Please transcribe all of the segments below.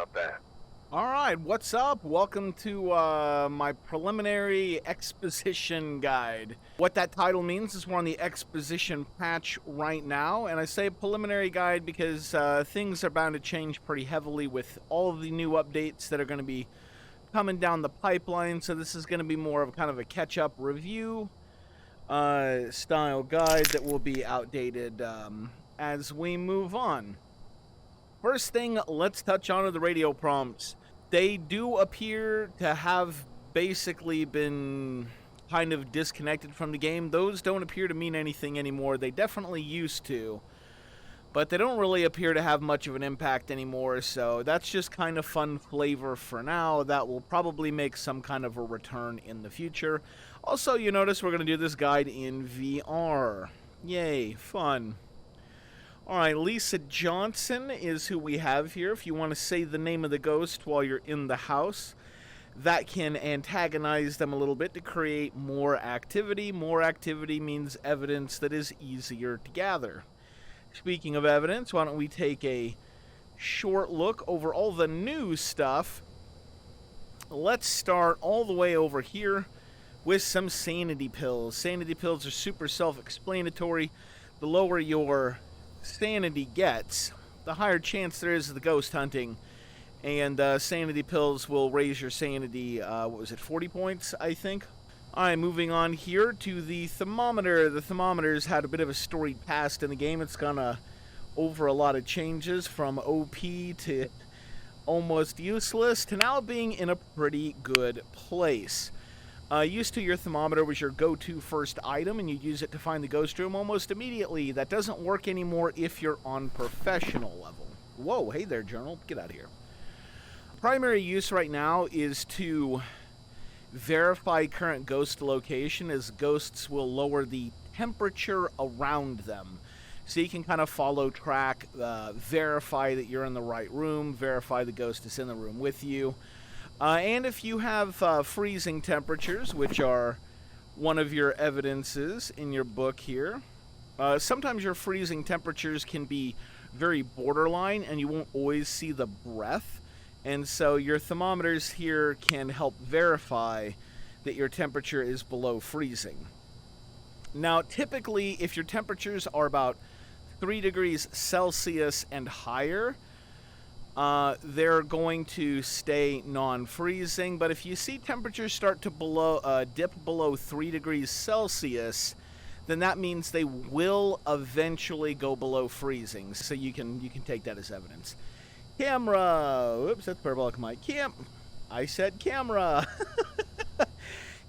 about that. All right, what's up? Welcome to my preliminary exposition guide. What that title means is we're on the exposition patch right now, and I say preliminary guide because things are bound to change pretty heavily with all of the new updates that are going to be coming down the pipeline. So this is going to be more of kind of a catch-up review style guide that will be outdated as we move on. First thing, let's touch on are the radio prompts. They do appear to have basically been kind of disconnected from the game. Those don't appear to mean anything anymore. They definitely used to, but they don't really appear to have much of an impact anymore, so that's just kind of fun flavor for now. That will probably make some kind of a return in the future. Also, you notice we're going to do this guide in VR. Yay, fun. Alright, Lisa Johnson is who we have here. If you want to say the name of the ghost while you're in the house, that can antagonize them a little bit to create more activity. More activity means evidence that is easier to gather. Speaking of evidence, why don't we take a short look over all the new stuff. Let's start all the way over here with some sanity pills. Sanity pills are super self-explanatory. The lower your sanity gets, the higher chance there is of the ghost hunting, and sanity pills will raise your sanity, 40 points, I think. Alright, moving on here to the thermometer. The thermometer's had a bit of a storied past in the game. It's gone over a lot of changes from OP to almost useless to now being in a pretty good place. Used to, your thermometer was your go-to first item, and you use it to find the ghost room almost immediately. That doesn't work anymore if you're on professional level. Whoa, hey there, Journal. Get out of here. Primary use right now is to verify current ghost location, as ghosts will lower the temperature around them. So you can kind of follow track, verify that you're in the right room, verify the ghost is in the room with you. And if you have freezing temperatures, which are one of your evidences in your book here, sometimes your freezing temperatures can be very borderline and you won't always see the breath. And so your thermometers here can help verify that your temperature is below freezing. Now, typically, if your temperatures are about 3 degrees Celsius and higher, they're going to stay non-freezing, but if you see temperatures start to dip below 3 degrees Celsius, then that means they will eventually go below freezing. So you can take that as evidence. Camera. Oops, that's parabolic mic. I said camera.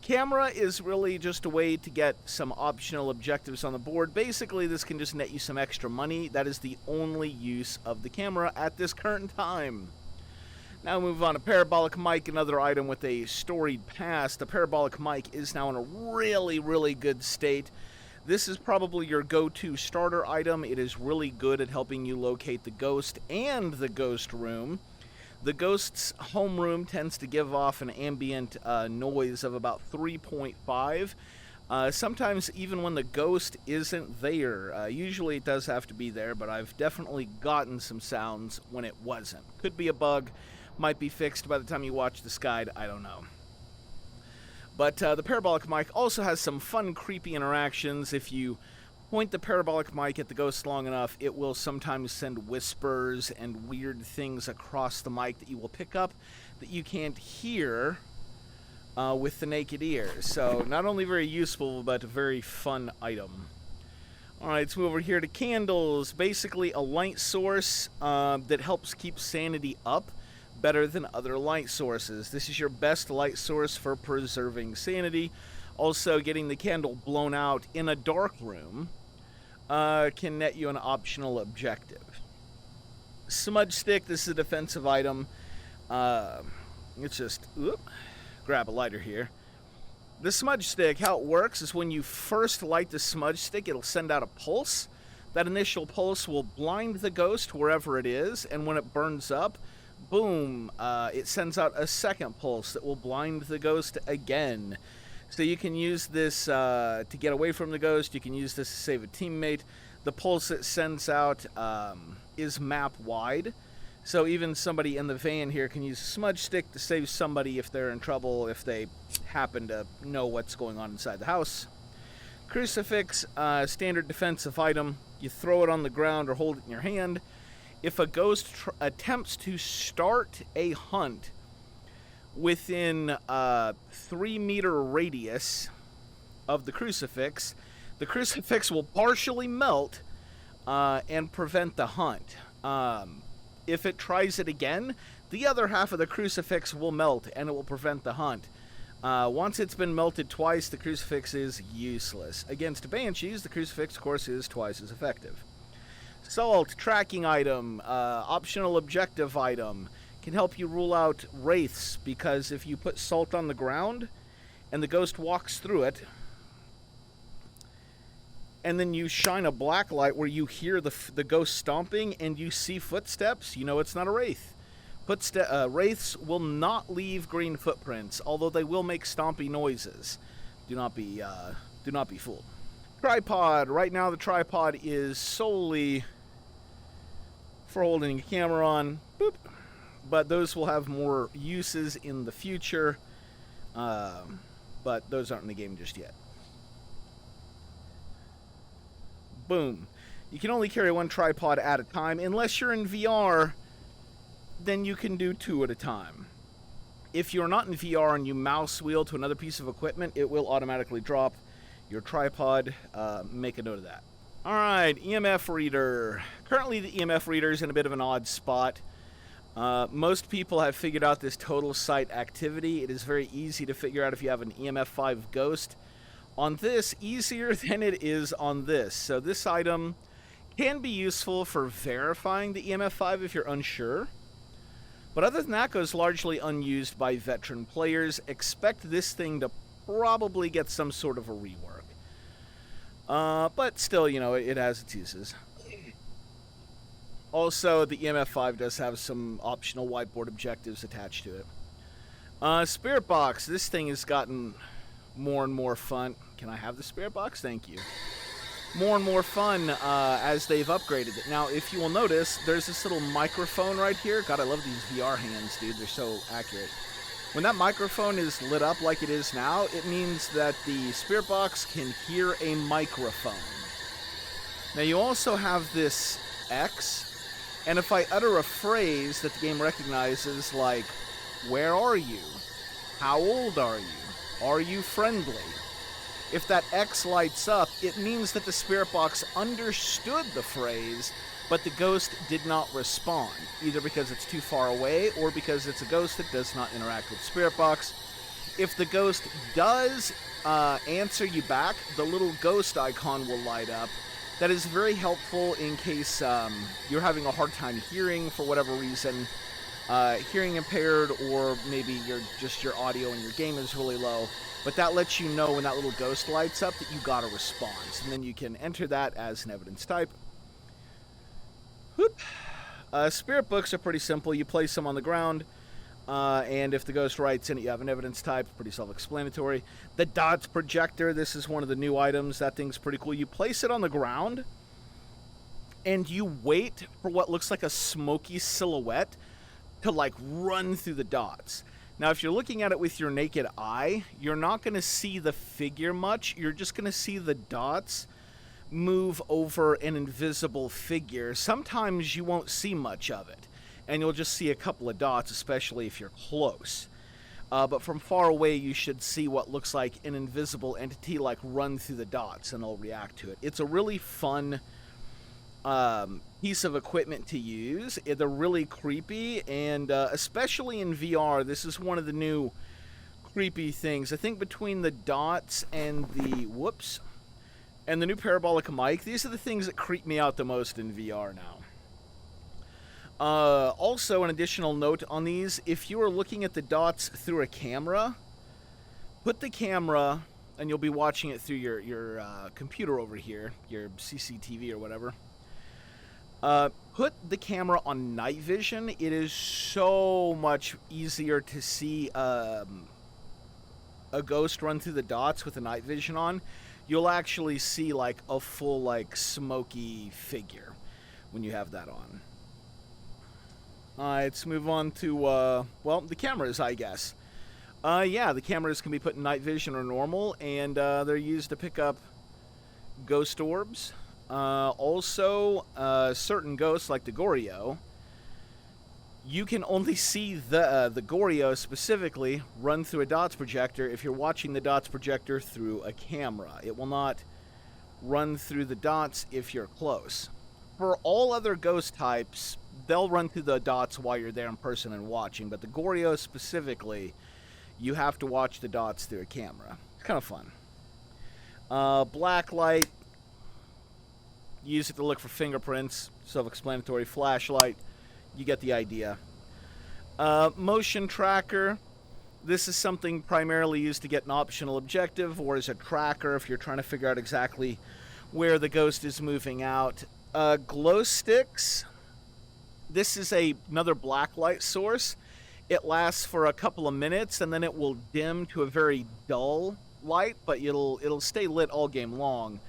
Camera is really just a way to get some optional objectives on the board. Basically, this can just net you some extra money. That is the only use of the camera at this current time. Now move on to parabolic mic, another item with a storied past. The parabolic mic is now in a really, really good state. This is probably your go-to starter item. It is really good at helping you locate the ghost and the ghost room. The ghost's homeroom tends to give off an ambient noise of about 3.5. Sometimes even when the ghost isn't there. Usually it does have to be there, but I've definitely gotten some sounds when it wasn't. Could be a bug, might be fixed by the time you watch this guide, I don't know. But the parabolic mic also has some fun, creepy interactions. If you point the parabolic mic at the ghost long enough, it will sometimes send whispers and weird things across the mic that you will pick up that you can't hear with the naked ear. So not only very useful, but a very fun item. Alright, let's move over here to candles. Basically a light source that helps keep sanity up better than other light sources. This is your best light source for preserving sanity. Also, getting the candle blown out in a dark room can net you an optional objective. Smudge stick, this is a defensive item. It's just, grab a lighter here. The smudge stick, how it works is when you first light the smudge stick, it'll send out a pulse. That initial pulse will blind the ghost wherever it is, and when it burns up, boom, it sends out a second pulse that will blind the ghost again. So you can use this to get away from the ghost. You can use this to save a teammate. The pulse it sends out is map wide. So even somebody in the van here can use a smudge stick to save somebody if they're in trouble, if they happen to know what's going on inside the house. Crucifix, standard defensive item. You throw it on the ground or hold it in your hand. If a ghost attempts to start a hunt within a 3-meter radius of the crucifix will partially melt and prevent the hunt. If it tries it again, the other half of the crucifix will melt and it will prevent the hunt. Once it's been melted twice, the crucifix is useless. Against banshees, the crucifix, of course, is twice as effective. Salt, tracking item, optional objective item, can help you rule out wraiths, because if you put salt on the ground and the ghost walks through it, and then you shine a black light where you hear the ghost stomping and you see footsteps, you know it's not a wraith. Wraiths will not leave green footprints, although they will make stompy noises. Do not be fooled. Tripod. Right now the tripod is solely for holding a camera on. Boop. But those will have more uses in the future. But those aren't in the game just yet. Boom. You can only carry one tripod at a time. Unless you're in VR, then you can do 2 at a time. If you're not in VR and you mouse wheel to another piece of equipment, it will automatically drop your tripod. Make a note of that. Alright, EMF reader. Currently the EMF reader is in a bit of an odd spot. Most people have figured out this total site activity. It is very easy to figure out if you have an EMF5 ghost. On this, easier than it is on this. So this item can be useful for verifying the EMF5 if you're unsure. But other than that, goes largely unused by veteran players. Expect this thing to probably get some sort of a rework. But still, you know, it has its uses. Also, the EMF5 does have some optional whiteboard objectives attached to it. Spirit box. This thing has gotten more and more fun. Can I have the spirit box? Thank you. More and more fun as they've upgraded it. Now, if you will notice, there's this little microphone right here. God, I love these VR hands, dude. They're so accurate. When that microphone is lit up like it is now, it means that the spirit box can hear a microphone. Now, you also have this X, and if I utter a phrase that the game recognizes, like, where are you? How old are you? Are you friendly? If that X lights up, it means that the spirit box understood the phrase, but the ghost did not respond, either because it's too far away or because it's a ghost that does not interact with the spirit box. If the ghost does answer you back, the little ghost icon will light up. That is very helpful in case you're having a hard time hearing for whatever reason, hearing impaired, or maybe your audio in your game is really low. But that lets you know when that little ghost lights up that you got a response. And then you can enter that as an evidence type. Whoop. Spirit books are pretty simple. You place them on the ground. And if the ghost writes in it, you have an evidence type. Pretty self-explanatory. The dots projector. This is one of the new items. That thing's pretty cool. You place it on the ground. And you wait for what looks like a smoky silhouette to, like, run through the dots. Now, if you're looking at it with your naked eye, you're not going to see the figure much. You're just going to see the dots move over an invisible figure. Sometimes you won't see much of it, and you'll just see a couple of dots, especially if you're close. But from far away, you should see what looks like an invisible entity, like, run through the dots, and it'll react to it. It's a really fun piece of equipment to use. They're really creepy, and especially in VR, this is one of the new creepy things. I think between the dots and the new parabolic mic, these are the things that creep me out the most in VR now. Also, an additional note on these: if you are looking at the dots through a camera, put the camera, and you'll be watching it through your computer over here, your CCTV or whatever. Put the camera on night vision. It is so much easier to see a ghost run through the dots with the night vision on. You'll actually see, like, a full, like, smoky figure when you have that on. Let's move on to, well, the cameras, I guess. Yeah, the cameras can be put in night vision or normal, and they're used to pick up ghost orbs. Also, certain ghosts, like the Goryo, you can only see the Goryo specifically run through a dots projector if you're watching the dots projector through a camera. It will not run through the dots if you're close. For all other ghost types, they'll run through the dots while you're there in person and watching, but the Goryo specifically, you have to watch the dots through a camera. It's kind of fun. Black light, use it to look for fingerprints. Self-explanatory. Flashlight, you get the idea. Motion tracker, this is something primarily used to get an optional objective or as a tracker if you're trying to figure out exactly where the ghost is moving out. Glow sticks, this is another black light source. It lasts for a couple of minutes and then it will dim to a very dull light, but it'll stay lit all game long.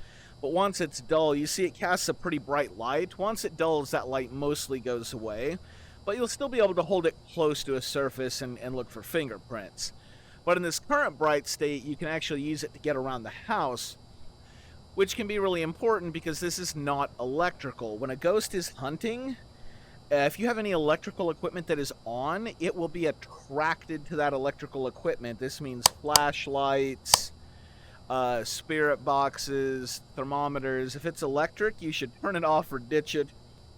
But once it's dull, you see it casts a pretty bright light. Once it dulls, that light mostly goes away, but you'll still be able to hold it close to a surface and look for fingerprints. But in this current bright state, you can actually use it to get around the house, which can be really important because this is not electrical. When a ghost is hunting, if you have any electrical equipment that is on, it will be attracted to that electrical equipment. This means flashlights, spirit boxes, thermometers. If it's electric, you should turn it off or ditch it.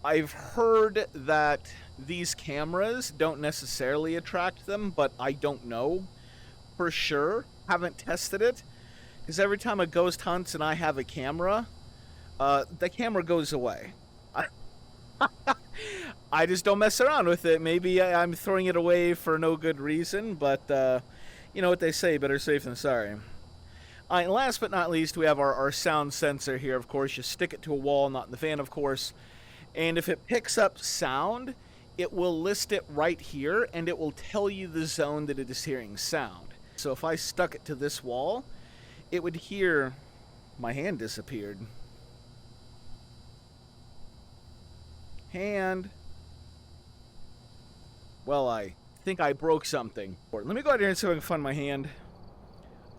I've heard that these cameras don't necessarily attract them, but I don't know for sure. Haven't tested it. Because every time a ghost hunts and I have a camera, the camera goes away. I just don't mess around with it. Maybe I'm throwing it away for no good reason, but you know what they say, better safe than sorry. And last but not least, we have our sound sensor here. Of course, you stick it to a wall, not in the fan, of course. And if it picks up sound, it will list it right here, and it will tell you the zone that it is hearing sound. So if I stuck it to this wall, it would hear... My hand disappeared. Hand. Well, I think I broke something. Let me go out here and see if I can find my hand.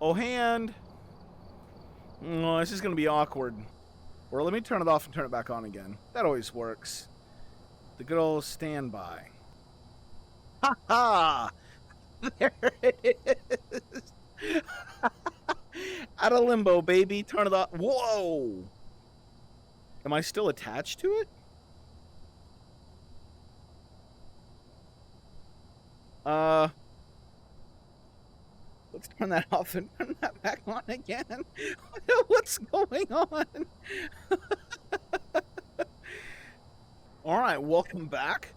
Oh, hand. Oh, this is going to be awkward. Or let me turn it off and turn it back on again. That always works. The good old standby. Ha ha! There it is. Out of limbo, baby. Turn it off. Whoa! Am I still attached to it? Let's turn that off and turn that back on again. What's going on? Alright, welcome back.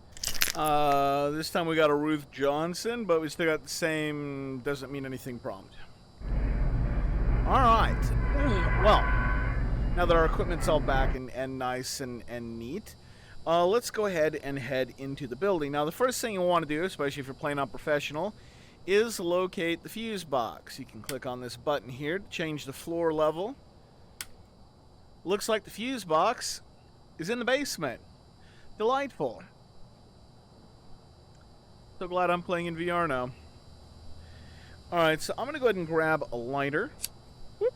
This time we got a Ruth Johnson, but we still got the same doesn't mean anything prompt. Alright. Well, now that our equipment's all back and nice and neat, let's go ahead and head into the building. Now, the first thing you'll want to do, especially if you're playing on professional, is locate the fuse box. You can click on this button here to change the floor level. Looks like the fuse box is in the basement. Delightful. So glad I'm playing in VR now. Alright, so I'm going to go ahead and grab a lighter. Whoop.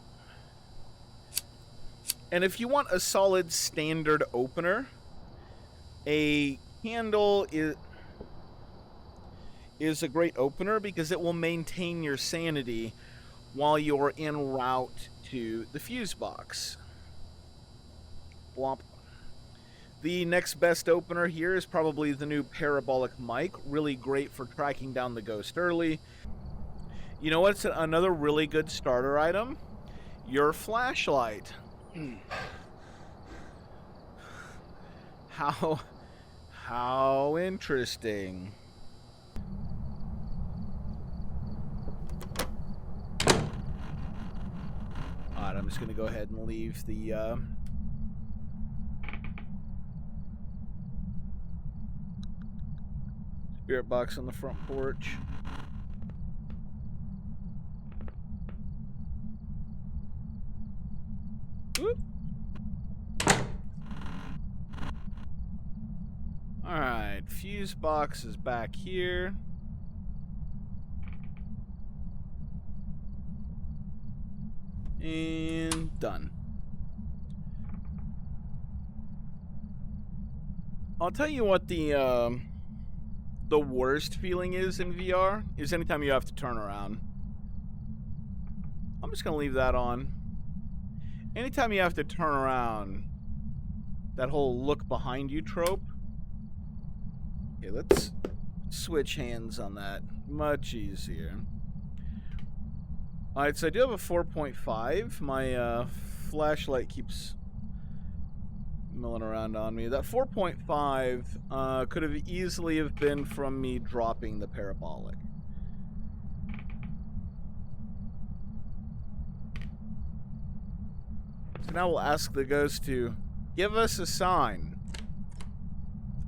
And if you want a solid standard opener, a candle is a great opener because it will maintain your sanity while you're en route to the fuse box. Blomp. The next best opener here is probably the new parabolic mic. Really great for tracking down the ghost early. You know what's another really good starter item? Your flashlight. How interesting. Alright, I'm just going to go ahead and leave the spirit box on the front porch. Whoop. Alright, fuse fuse box is back here. And done. I'll tell you what the worst feeling is in VR is anytime you have to turn around. I'm just gonna leave that on. Anytime you have to turn around, that whole look behind you trope. Okay, let's switch hands on that. Much easier. Alright, so I do have a 4.5. My flashlight keeps milling around on me. That 4.5 could have easily have been from me dropping the parabolic. So now we'll ask the ghost to give us a sign.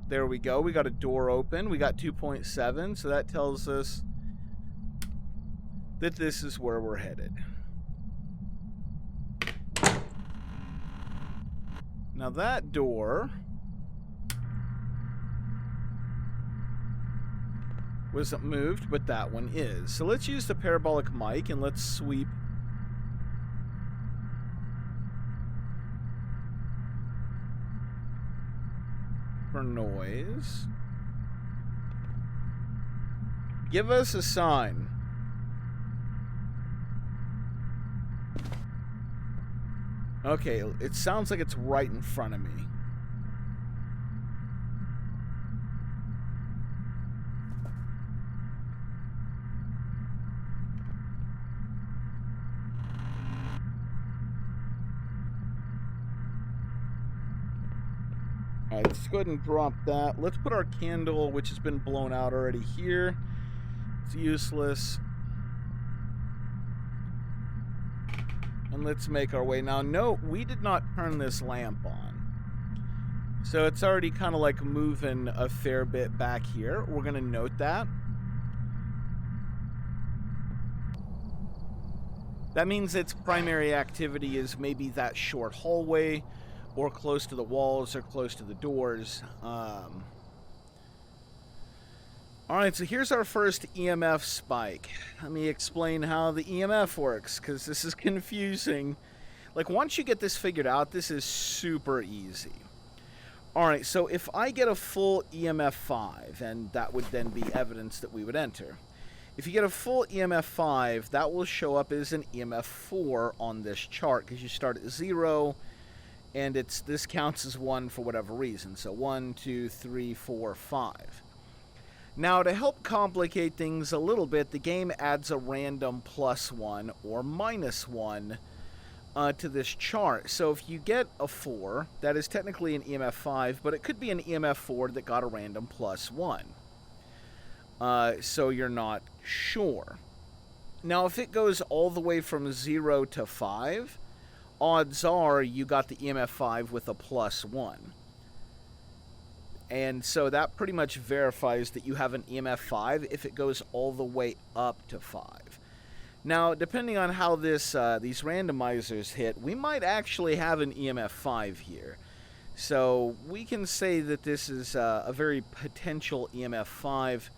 There we go. We got a door open. We got 2.7, so that tells us that this is where we're headed. Now that door wasn't moved, but that one is. So let's use the parabolic mic and let's sweep for noise. Give us a sign. Okay, it sounds like it's right in front of me. Alright, let's go ahead and drop that. Let's put our candle, which has been blown out already, here. It's useless. And let's make our way. Now, note, we did not turn this lamp on. So it's already kind of like moving a fair bit back here. We're going to note that. That means its primary activity is maybe that short hallway, or close to the walls, or close to the doors. Alright, so here's our first EMF spike. Let me explain how the EMF works, because this is confusing. Like, once you get this figured out, this is super easy. Alright, so if I get a full EMF 5, and that would then be evidence that we would enter. If you get a full EMF 5, that will show up as an EMF 4 on this chart, because you start at 0, and this counts as 1 for whatever reason. So 1, 2, 3, 4, 5. Now, to help complicate things a little bit, the game adds a random +1 or -1 to this chart. So if you get a 4, that is technically an EMF 5, but it could be an EMF 4 that got a random +1. So you're not sure. Now, if it goes all the way from 0 to 5, odds are you got the EMF 5 with a +1. And so that pretty much verifies that you have an EMF 5 if it goes all the way up to 5. Now, depending on how these randomizers hit, we might actually have an EMF 5 here. So we can say that this is a very potential EMF 5.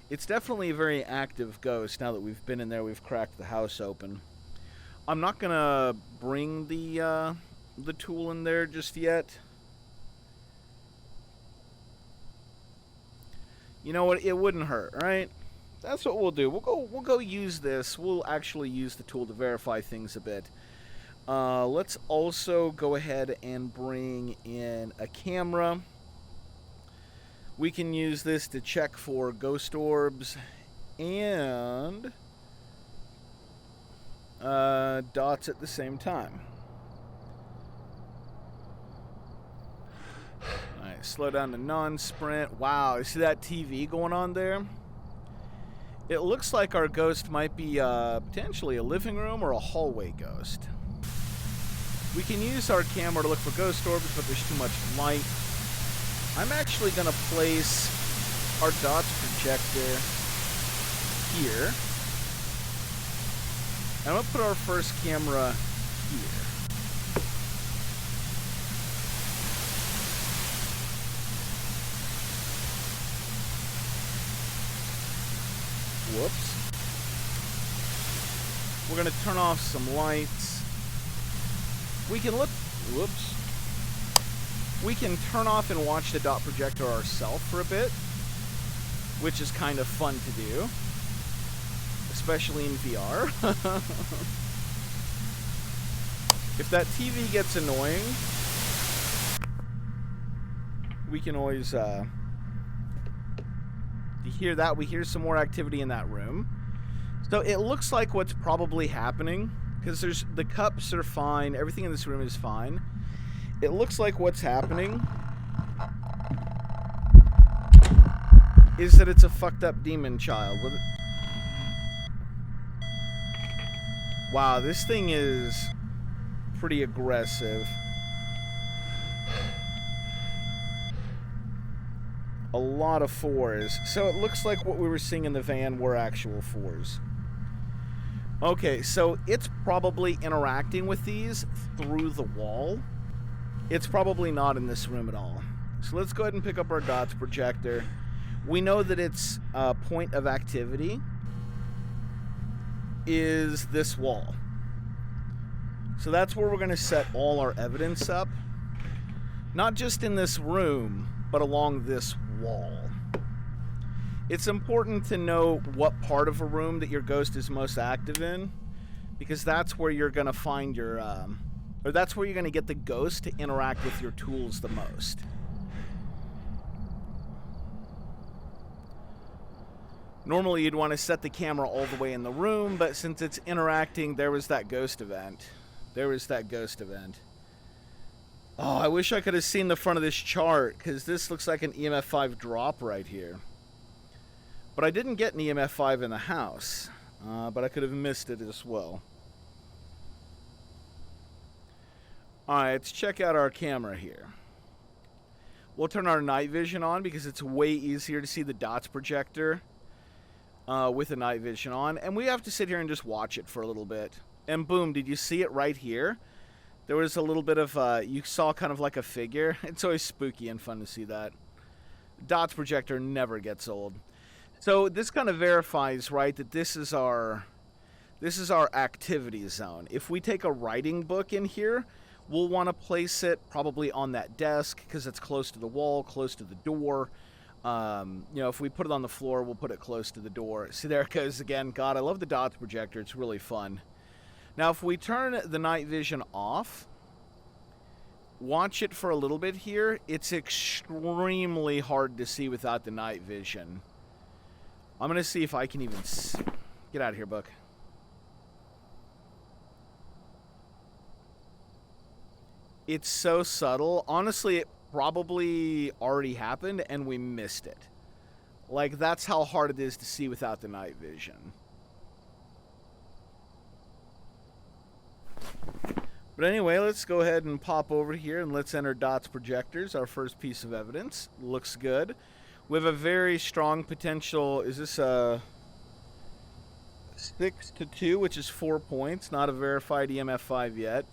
It's definitely a very active ghost now that we've been in there, we've cracked the house open. I'm not going to bring the tool in there just yet. You know what? It wouldn't hurt, right? That's what we'll do. We'll go use this. We'll actually use the tool to verify things a bit. Let's also go ahead and bring in a camera. We can use this to check for ghost orbs and dots at the same time. Alright, slow down to non-sprint. Wow, you see that TV going on there? It looks like our ghost might be potentially a living room or a hallway ghost. We can use our camera to look for ghost orbs, but there's too much light. I'm actually going to place our dots projector here. And I'm going to put our first camera here. Whoops. We're going to turn off some lights. We can look... Whoops. We can turn off and watch the dot projector ourselves for a bit, which is kind of fun to do, especially in VR. If that TV gets annoying, we can always, you hear that? We hear some more activity in that room. So it looks like what's probably happening, because the cups are fine, everything in this room is fine. It looks like what's happening is that it's a fucked up demon child. Wow, this thing is pretty aggressive. A lot of 4s. So it looks like what we were seeing in the van were actual 4s. Okay, so it's probably interacting with these through the wall. It's probably not in this room at all. So let's go ahead and pick up our dots projector. We know that its point of activity is this wall. So that's where we're going to set all our evidence up. Not just in this room, but along this wall. It's important to know what part of a room that your ghost is most active in, because that's where you're going to find your... or that's where you're going to get the ghost to interact with your tools the most. Normally you'd want to set the camera all the way in the room, but since it's interacting, there was that ghost event. There was that ghost event. Oh, I wish I could have seen the front of this chart, because this looks like an EMF 5 drop right here. But I didn't get an EMF 5 in the house, but I could have missed it as well. Alright, let's check out our camera here. We'll turn our night vision on because it's way easier to see the dots projector with the night vision on. And we have to sit here and just watch it for a little bit. And boom, did you see it right here? There was a little bit of, you saw kind of like a figure. It's always spooky and fun to see that. Dots projector never gets old. So this kind of verifies, right, that this is our activity zone. If we take a writing book in here, we'll want to place it probably on that desk because it's close to the wall, close to the door. You know, if we put it on the floor, we'll put it close to the door. See, there it goes again. God, I love the dots projector. It's really fun. Now, if we turn the night vision off, watch it for a little bit here, it's extremely hard to see without the night vision. I'm going to see if I can even... Get out of here, book. It's so subtle. Honestly, it probably already happened and we missed it. Like, that's how hard it is to see without the night vision. But anyway, let's go ahead and pop over here and let's enter dots projectors, our first piece of evidence. Looks good. We have a very strong potential. Is this a 6 to 2, which is 4 points, not a verified EMF 5 yet.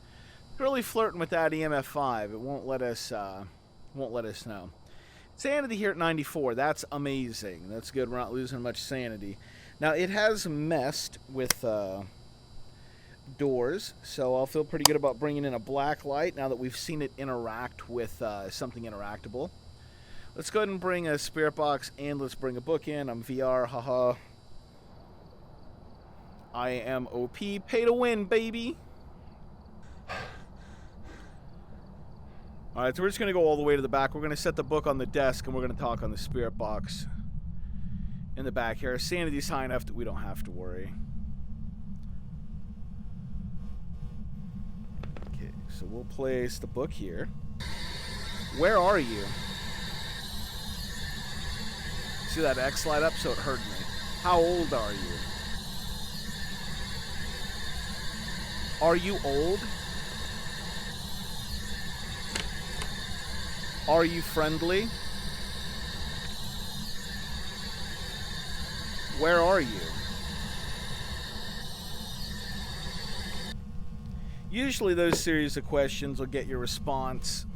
Really flirting with that EMF 5. It won't let us know. Sanity here at 94. That's amazing. That's good. We're not losing much sanity. Now, it has messed with doors, so I'll feel pretty good about bringing in a black light now that we've seen it interact with something interactable. Let's go ahead and bring a spirit box and let's bring a book in. I'm VR, haha. I am OP. Pay to win, baby. Alright, so we're just going to go all the way to the back. We're going to set the book on the desk and we're going to talk on the spirit box in the back here. Sanity's high enough that we don't have to worry. Okay, so we'll place the book here. Where are you? See that X light up? So it hurt me. How old are you? Are you old? Are you friendly? Where are you? Usually those series of questions will get your response.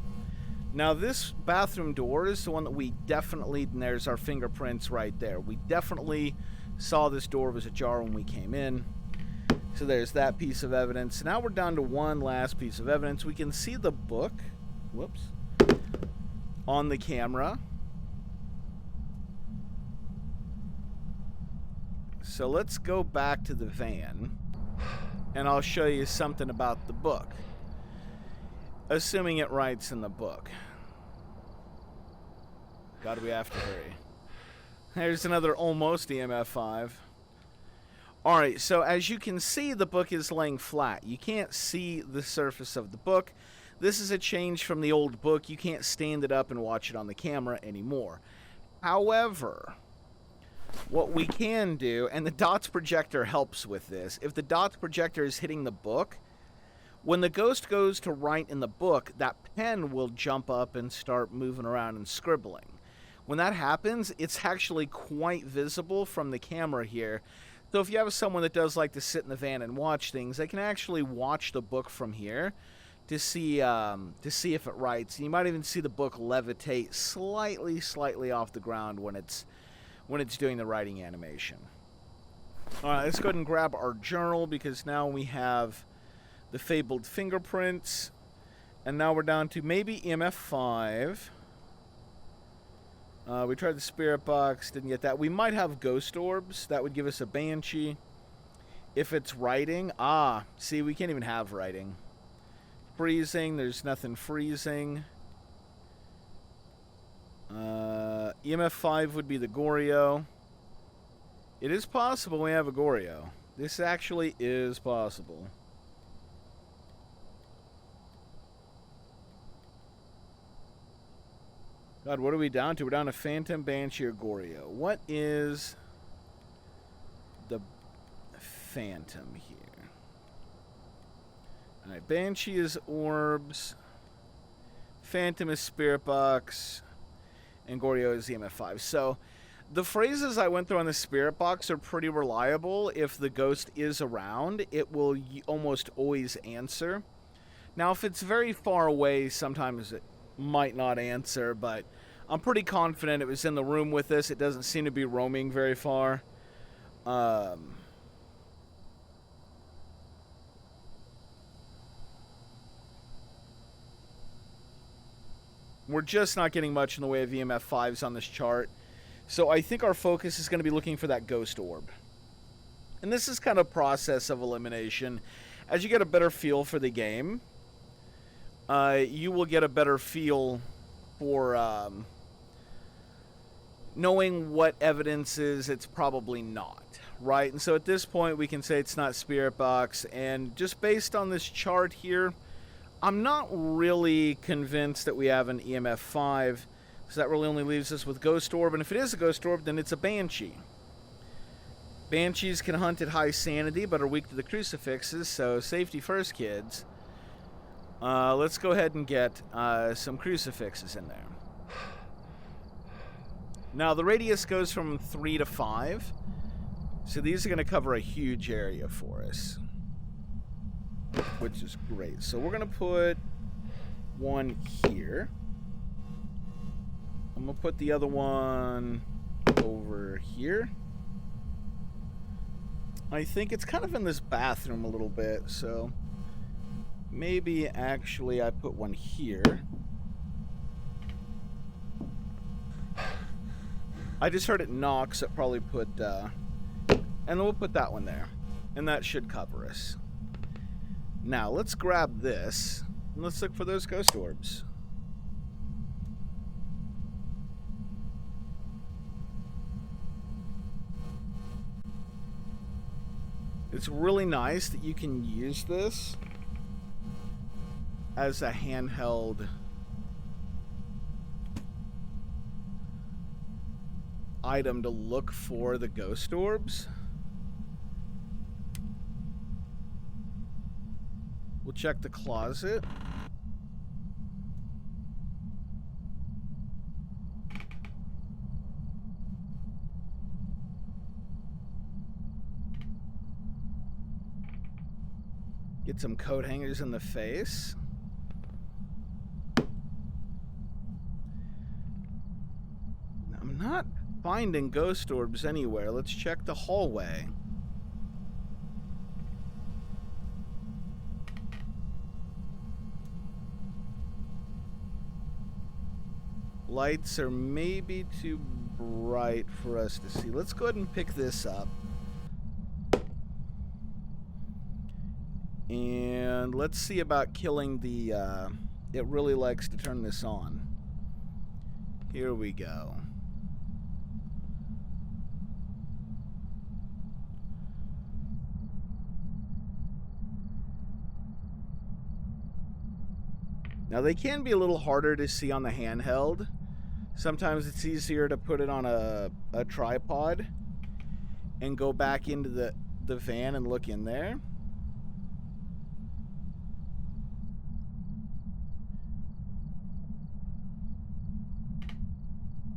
Now this bathroom door is the one that we definitely, and there's our fingerprints right there. We definitely Saw this door was ajar when we came in. So there's that piece of evidence. Now we're down to one last piece of evidence. We can see the book, whoops, on the camera. So let's go back to the van, and I'll show you something about the book, assuming it writes in the book. God, we have to hurry. There's another almost EMF 5. Alright, so as you can see, the book is laying flat. You can't see the surface of the book. This is a change from the old book. You can't stand it up and watch it on the camera anymore. However, what we can do, and the dots projector helps with this, if the dots projector is hitting the book, when the ghost goes to write in the book, that pen will jump up and start moving around and scribbling. When that happens, it's actually quite visible from the camera here. So if you have someone that does like to sit in the van and watch things, they can actually watch the book from here to see if it writes. And you might even see the book levitate slightly off the ground when it's doing the writing animation. All right, let's go ahead and grab our journal, because now we have the fabled fingerprints, and now we're down to maybe EMF 5. We tried the spirit box, didn't get that. We might have ghost orbs. That would give us a banshee. If it's writing, see, we can't even have writing. Freezing, there's nothing freezing. EMF 5 would be the Goryo. It is possible we have a Goryo. This actually is possible. God, what are we down to? We're down to Phantom, Banshee, or Goryo. What is the Phantom here? Alright, Banshee is orbs. Phantom is spirit box. And Goryo is EMF 5. So, the phrases I went through on the spirit box are pretty reliable. If the ghost is around, it will almost always answer. Now, if it's very far away, sometimes it might not answer, but I'm pretty confident it was in the room with us. It doesn't seem to be roaming very far. We're just not getting much in the way of EMF 5s on this chart. So I think our focus is going to be looking for that ghost orb. And this is kind of a process of elimination. As you get a better feel for the game, you will get a better feel for knowing what evidence is it's probably not, right? And so at this point, we can say it's not spirit box. And just based on this chart here, I'm not really convinced that we have an EMF 5. So that really only leaves us with ghost orb. And if it is a ghost orb, then it's a banshee. Banshees can hunt at high sanity, but are weak to the crucifixes. So safety first, kids. Let's go ahead and get some crucifixes in there. Now, the radius goes from 3 to 5. So these are going to cover a huge area for us, which is great. So we're going to put one here. I'm going to put the other one over here. I think it's kind of in this bathroom a little bit, so maybe actually I put one here. I just heard it knock, so it probably put, and then we'll put that one there. And that should cover us. Now, let's grab this, and let's look for those ghost orbs. It's really nice that you can use this as a handheld item to look for the ghost orbs. We'll check the closet. Get some coat hangers in the face. I'm not finding ghost orbs anywhere. Let's check the hallway. Lights are maybe too bright for us to see. Let's go ahead and pick this up. And let's see about killing the, it really likes to turn this on. Here we go. Now they can be a little harder to see on the handheld. Sometimes it's easier to put it on a tripod and go back into the van and look in there.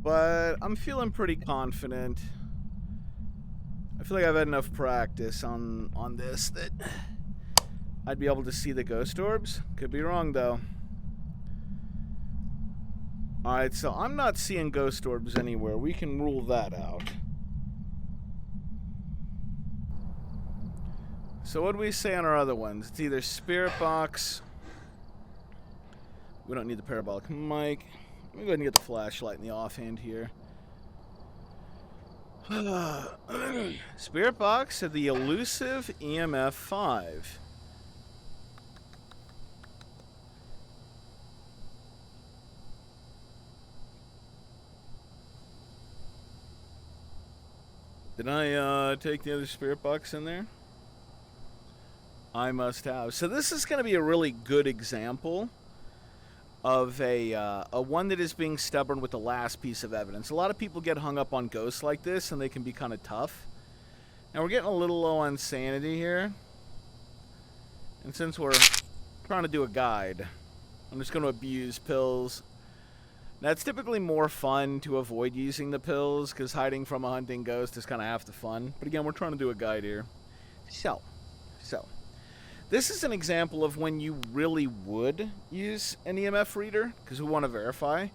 But I'm feeling pretty confident. I feel like I've had enough practice on this that I'd be able to see the ghost orbs. Could be wrong though. Alright, so I'm not seeing ghost orbs anywhere. We can rule that out. So what do we say on our other ones? It's either spirit box. We don't need the parabolic mic. Let me go ahead and get the flashlight in the offhand here. Spirit box of the elusive EMF 5. Did I take the other spirit box in there? I must have. So this is going to be a really good example of a one that is being stubborn with the last piece of evidence. A lot of people get hung up on ghosts like this, and they can be kind of tough. Now we're getting a little low on sanity here. And since we're trying to do a guide, I'm just going to abuse pills. Now, it's typically more fun to avoid using the pills, because hiding from a hunting ghost is kind of half the fun. But again, we're trying to do a guide here. So. This is an example of when you really would use an EMF reader, because we want to verify.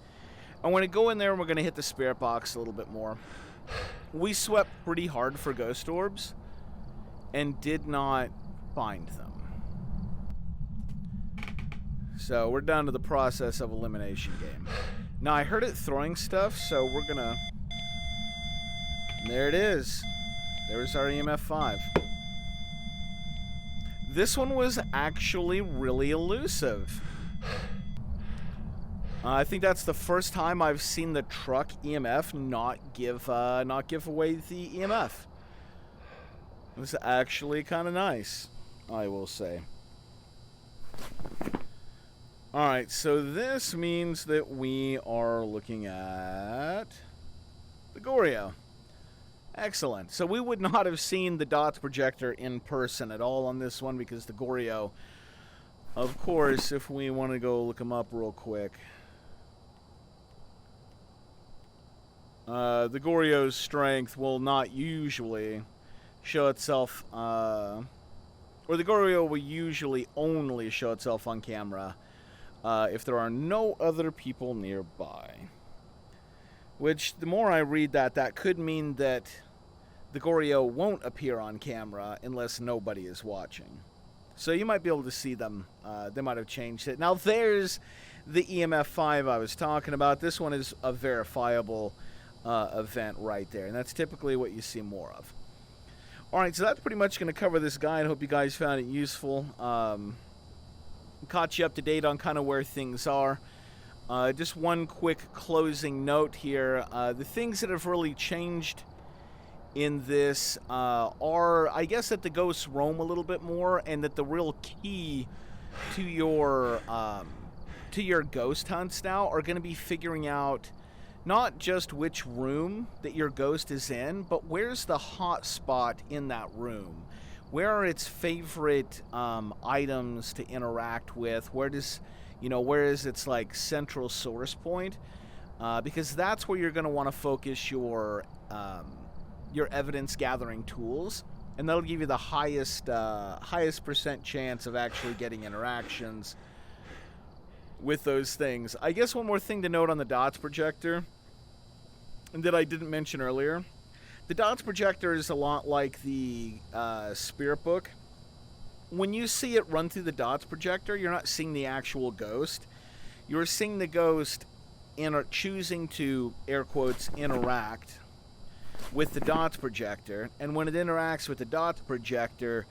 I want to go in there, and we're going to hit the spirit box a little bit more. We swept pretty hard for ghost orbs, and did not find them. So, we're down to the process of elimination game. Now, I heard it throwing stuff, so we're gonna... There it is. There's our EMF 5. This one was actually really elusive. I think that's the first time I've seen the truck EMF not give away the EMF. It was actually kind of nice, I will say. Alright, so this means that we are looking at the Goryo. Excellent. So we would not have seen the dots projector in person at all on this one, because the Goryo, of course, if we want to go look them up real quick. The Goryo's strength will not usually show itself, or the Goryo will usually only show itself on camera if there are no other people nearby. Which, the more I read that, that could mean that the Goryo won't appear on camera unless nobody is watching. So you might be able to see them. They might have changed it. Now there's the EMF 5 I was talking about. This one is a verifiable event right there. And that's typically what you see more of. Alright, so that's pretty much going to cover this guide. I hope you guys found it useful. Caught you up to date on kind of where things are. Just one quick closing note here. The things that have really changed in this are, I guess, that the ghosts roam a little bit more, and that the real key to your ghost hunts now are going to be figuring out not just which room that your ghost is in, but where's the hot spot in that room. Where are its favorite items to interact with? Where is its like central source point? Because that's where you're going to want to focus your evidence gathering tools, and that'll give you the highest percent chance of actually getting interactions with those things. I guess one more thing to note on the dots projector that I didn't mention earlier. The dots projector is a lot like the spirit book. When you see it run through the dots projector, you're not seeing the actual ghost. You're seeing the ghost choosing to, air quotes, interact with the dots projector. And when it interacts with the dots projector,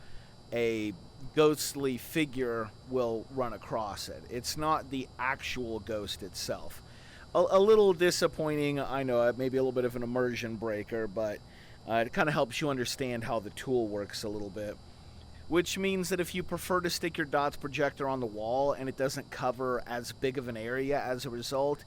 a ghostly figure will run across it. It's not the actual ghost itself. A little disappointing, I know, it may be a little bit of an immersion breaker, but it kind of helps you understand how the tool works a little bit. Which means that if you prefer to stick your dots projector on the wall and it doesn't cover as big of an area as a result,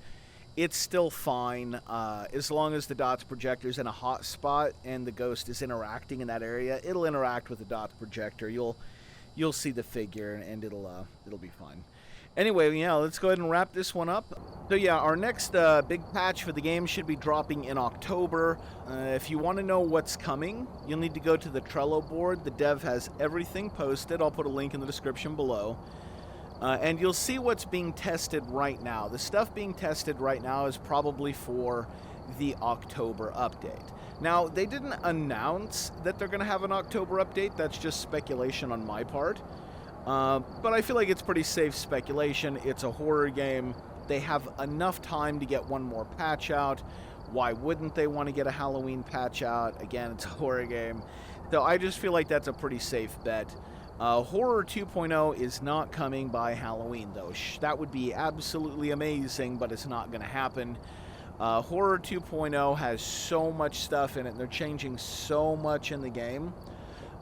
it's still fine. As long as the dots projector is in a hot spot and the ghost is interacting in that area, it'll interact with the dots projector. You'll see the figure and it'll be fine. Anyway, yeah, let's go ahead and wrap this one up. So yeah, our next big patch for the game should be dropping in October. If you want to know what's coming, you'll need to go to the Trello board. The dev has everything posted. I'll put a link in the description below. And you'll see what's being tested right now. The stuff being tested right now is probably for the October update. Now, they didn't announce that they're going to have an October update. That's just speculation on my part. But I feel like it's pretty safe speculation. It's a horror game. They have enough time to get one more patch out. Why wouldn't they want to get a Halloween patch out? Again, it's a horror game. So I just feel like that's a pretty safe bet. Horror 2.0 is not coming by Halloween, though. That would be absolutely amazing, but it's not going to happen. Horror 2.0 has so much stuff in it, and they're changing so much in the game.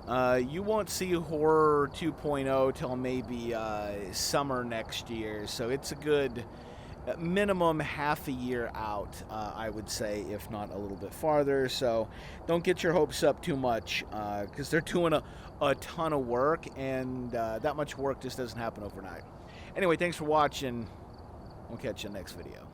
You won't see Horror 2.0 till maybe summer next year, so it's a good minimum half a year out, I would say, if not a little bit farther. So don't get your hopes up too much, because they're doing a ton of work, and that much work just doesn't happen overnight. Anyway, thanks for watching. We'll catch you in the next video.